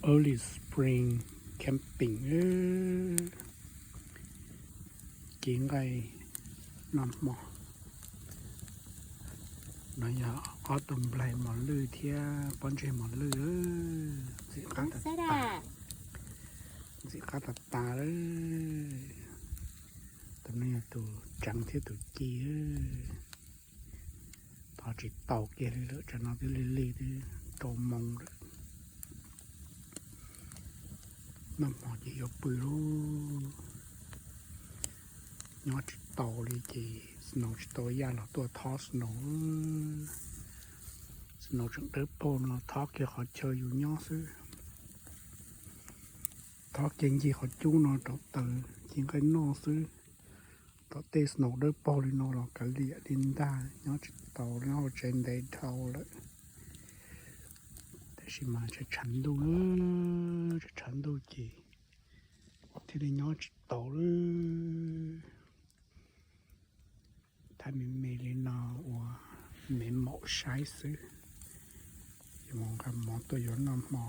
early spring camping กินไก่นำหมอหน่อยเอาตุ่มไหลหมอนลือเทียปอนเจหมอนลือสิขาตัดตาสิขาตัดตาเลยตัวนี้ตัวจังที่ตัวจีพอจิตตอกเกลือจะนอนที่ลิๆที่โตมองเลยน้ำหมอจะยกปืนรู้ยอดจิตโตเลยจีสโนว์จิตโตยาเราตัวทอสโนสโนว์จังเติบโตเราทอเกี่ยวเขาเชยอยู่ย่อซื้อทอเก่งจีเขาจู้เราตัวเตอจริงก็นอซื้อตัวเตสโนว์เติบโตเลยเราเรากะเลียดินได้ยอดจิตโตเราเจนได้เท่าเลย是嘛？这程度这程度几？ที่ได้ย้อนจิตโตเลยถ้ามีเลยนาว่าไม่เหมาะใช้ซื้อมองกับมองตัวย้อนน้ำหมอ